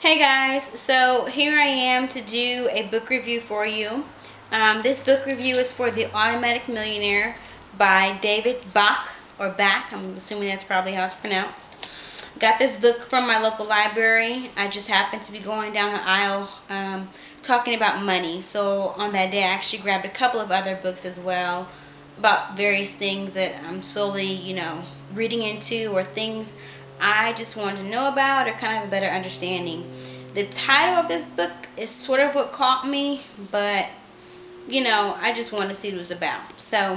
Hey guys, so here I am to do a book review for you. This book review is for The Automatic Millionaire by David Bach, or Bach, I'm assuming that's probably how it's pronounced. Got this book from my local library. I just happened to be going down the aisle talking about money. So on that day I actually grabbed a couple of other books as well about various things that I'm slowly, reading into, or things I just wanted to know about or kind of have a better understanding. The title of this book is sort of what caught me, but I just wanted to see what it was about. So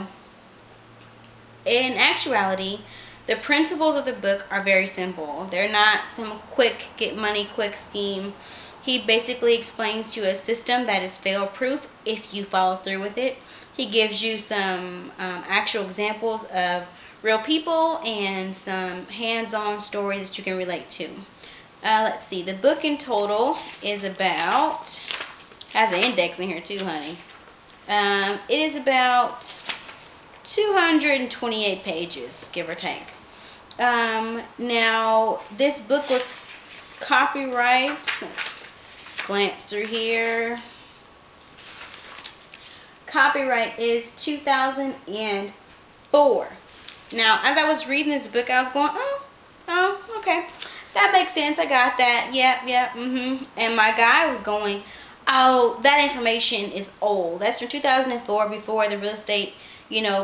in actuality, the principles of the book are very simple. They're not some quick get money quick scheme. He basically explains to you a system that is fail proof if you follow through with it. He gives you some actual examples of real people and some hands-on stories that you can relate to. Let's see, the book in total is about, has an index in here too, honey. It is about 228 pages, give or take. Now, this book was copyright. Let's glance through here. Copyright is 2004. Now, as I was reading this book, I was going, oh, okay. That makes sense. I got that. Yep. And my guy was going, oh, that information is old. That's from 2004, before the real estate,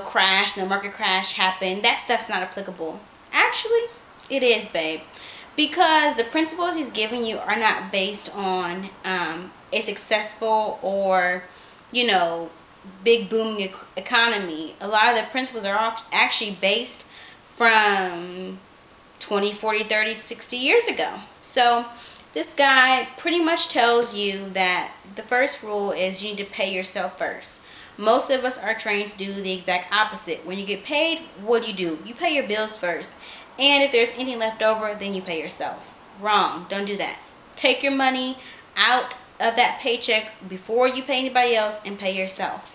crash, the market crash happened. That stuff's not applicable. Actually, it is, babe. Because the principles he's giving you are not based on a successful or, big booming economy. A lot of the principles are actually based from 20, 40, 30, 60 years ago. So this guy pretty much tells you that the first rule is you need to pay yourself first. Most of us are trained to do the exact opposite. When you get paid, what do? You pay your bills first. And if there's anything left over, then you pay yourself. Wrong. Don't do that. Take your money out of that paycheck before you pay anybody else and pay yourself.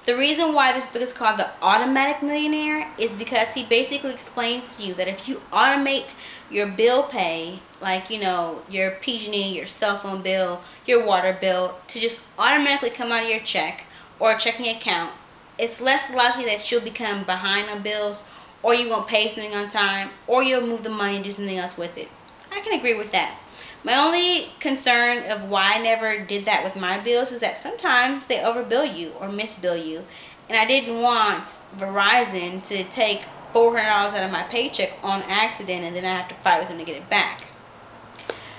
The reason why this book is called The Automatic Millionaire is because he basically explains to you that if you automate your bill pay, like, your PG&E, your cell phone bill, your water bill, to just automatically come out of your check or checking account, it's less likely that you'll become behind on bills, or you won't pay something on time, or you'll move the money and do something else with it. I can agree with that. My only concern of why I never did that with my bills is that sometimes they overbill you or misbill you. And I didn't want Verizon to take $400 out of my paycheck on accident and then I have to fight with them to get it back.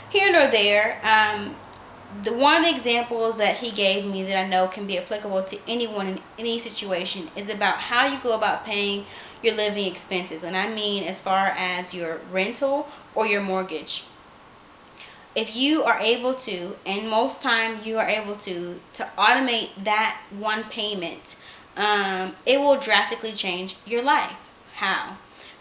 Here nor there, one of the examples that he gave me that I know can be applicable to anyone in any situation is about how you go about paying your living expenses. And I mean as far as your rental or your mortgage. If you are able to, and most time you are able to automate that one payment, it will drastically change your life. How?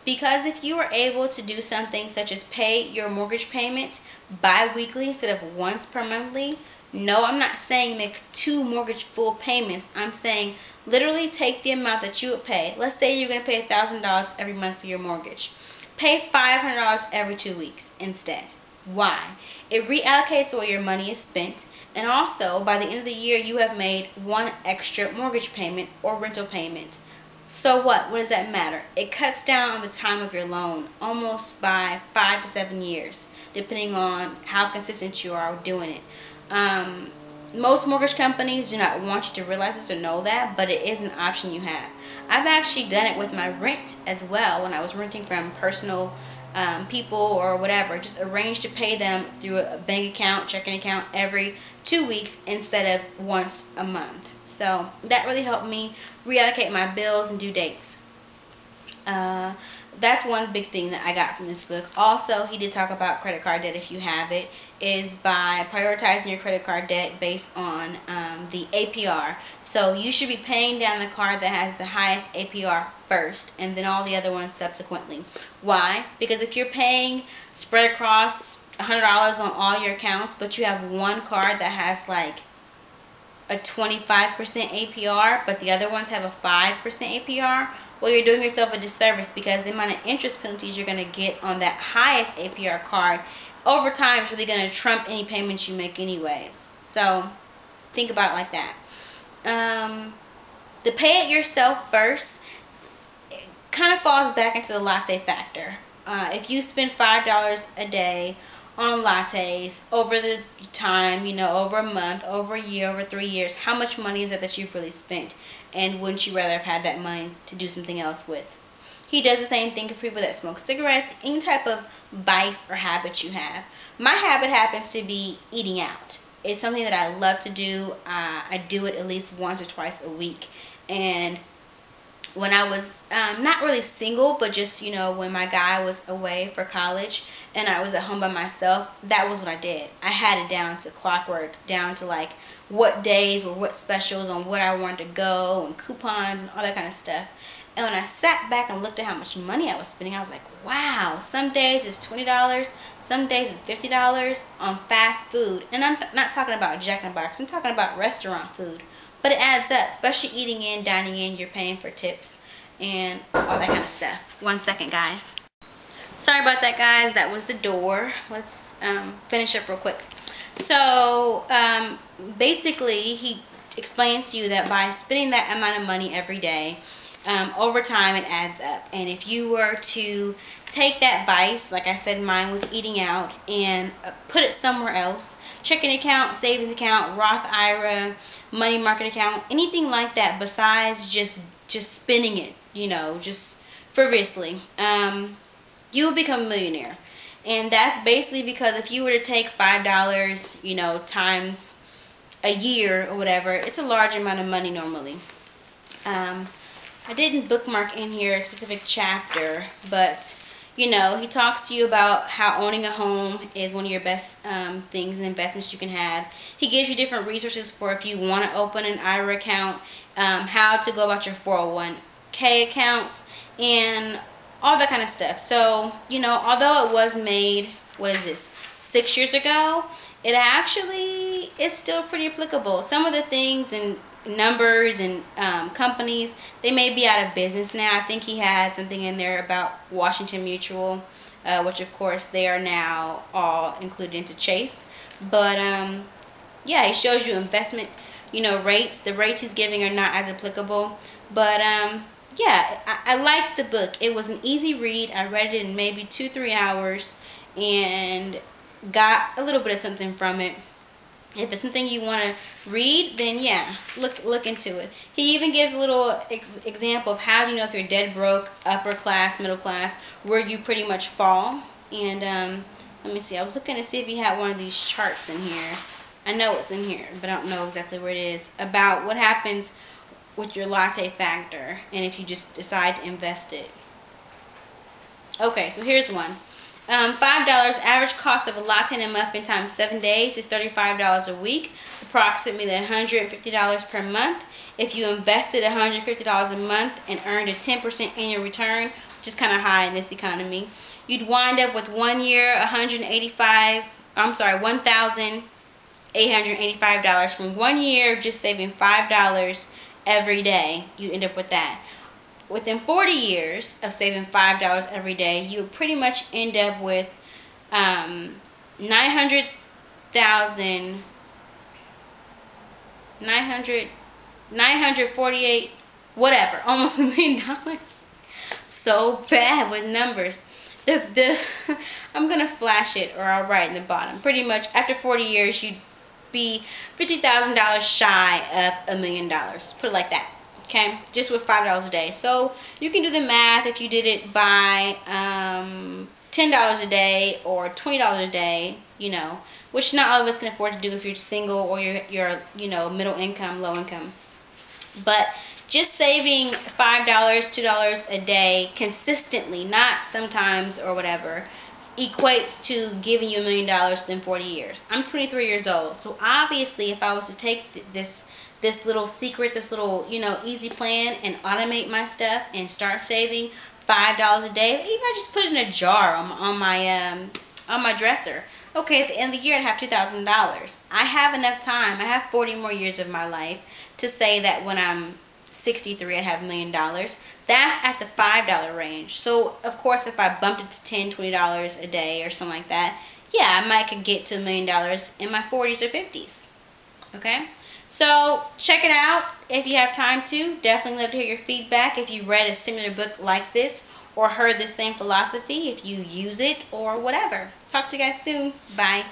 Because if you are able to do something such as pay your mortgage payment bi-weekly instead of once per monthly, no, I'm not saying make 2 mortgage full payments. I'm saying literally take the amount that you would pay. Let's say you're going to pay $1,000 every month for your mortgage. Pay $500 every 2 weeks instead. Why? It reallocates the way your money is spent, and also by the end of the year you have made 1 extra mortgage payment or rental payment. So what? What does that matter? It cuts down on the time of your loan almost by 5 to 7 years, depending on how consistent you are doing it. Most mortgage companies do not want you to realize this or know that, but it is an option you have. I've actually done it with my rent as well when I was renting from personal people or whatever. Just arrange to pay them through a bank account, checking account every 2 weeks instead of once a month. So that really helped me reallocate my bills and due dates. That's one big thing that I got from this book. Also, he did talk about credit card debt, if you have it, is by prioritizing your credit card debt based on the APR. So you should be paying down the card that has the highest APR first, and then all the other ones subsequently. Why? Because if you're paying spread across $100 on all your accounts, but you have one card that has like a 25% APR, but the other ones have a 5% APR, well, you're doing yourself a disservice, because the amount of interest penalties you're going to get on that highest APR card overtime is really going to trump any payments you make anyways. So think about it like that. The pay it yourself first kind of falls back into the latte factor. If you spend $5 a day on lattes over the time, you know, over a month, over a year, over 3 years, how much money is it that you've really spent? And wouldn't you rather have had that money to do something else with? He does the same thing for people that smoke cigarettes, any type of vice or habit you have. My habit happens to be eating out. It's something that I love to do. I do it at least once or twice a week. And when I was not really single, but just, you know, when my guy was away for college and I was at home by myself, that was what I did. I had it down to clockwork, down to like what days or what specials on what I wanted to go and coupons and all that kind of stuff. And when I sat back and looked at how much money I was spending, I was like, wow, some days it's $20, some days it's $50 on fast food. And I'm not talking about Jack in the Box, I'm talking about restaurant food. But it adds up, especially eating in, dining in, you're paying for tips and all that kind of stuff. 1 second, guys. Sorry about that, guys. That was the door. Let's finish up real quick. So basically, he explains to you that by spending that amount of money every day, over time it adds up. And if you were to take that vice, like I said, mine was eating out, and put it somewhere else, checking account, savings account, Roth IRA, money market account, anything like that besides just spending it, you know, just frivolously, you will become a millionaire. And that's basically because if you were to take $5, you know, times a year or whatever, it's a large amount of money normally. I didn't bookmark in here a specific chapter, but you know, he talks to you about how owning a home is one of your best things and investments you can have. He gives you different resources for if you want to open an IRA account, how to go about your 401k accounts, and all that kind of stuff. So, you know, although it was made, what is this, 6 years ago, it actually is still pretty applicable. Some of the things and numbers and companies, they may be out of business now. I think he had something in there about Washington Mutual, which of course they are now all included into Chase. But yeah, he shows you investment, you know, rates. The rates he's giving are not as applicable. But yeah, I liked the book. It was an easy read. I read it in maybe 2-3 hours and got a little bit of something from it. If it's something you want to read, then yeah, look into it. He even gives a little example of how do you know if you're dead broke, upper class, middle class, where you pretty much fall. And let me see, I was looking to see if he had one of these charts in here. I know it's in here, but I don't know exactly where it is, about what happens with your latte factor and if you just decide to invest it. Okay, so here's one. $5 average cost of a latte and a muffin times 7 days is $35 a week, approximately $150 per month. If you invested $150 a month and earned a 10% annual return, which is kind of high in this economy, you'd wind up with 1 year $1,885 from 1 year of just saving $5 every day. You end up with that. Within 40 years of saving $5 every day, you would pretty much end up with 948, whatever, almost $1 million. So bad with numbers. I'm gonna flash it, or I'll write in the bottom. Pretty much after 40 years, you'd be $50,000 shy of $1 million. Put it like that. Okay, just with $5 a day. So you can do the math if you did it by $10 a day or $20 a day, you know, which not all of us can afford to do if you're single or you're you know, middle income, low income. But just saving $5, $2 a day consistently, not sometimes or whatever, equates to giving you $1 million within 40 years. I'm 23 years old, so obviously if I was to take this little secret, this little, you know, easy plan and automate my stuff and start saving $5 a day, even I just put it in a jar on my dresser. Okay, at the end of the year I'd have $2,000. I have enough time. I have 40 more years of my life to say that when I'm 63 I'd have $1 million. That's at the $5 range. So of course if I bumped it to $10, $20 a day or something like that, yeah, I might could get to $1 million in my 40s or 50s. Okay, so check it out if you have time to. Definitely love to hear your feedback if you read a similar book like this or heard the same philosophy, if you use it or whatever. Talk to you guys soon. Bye.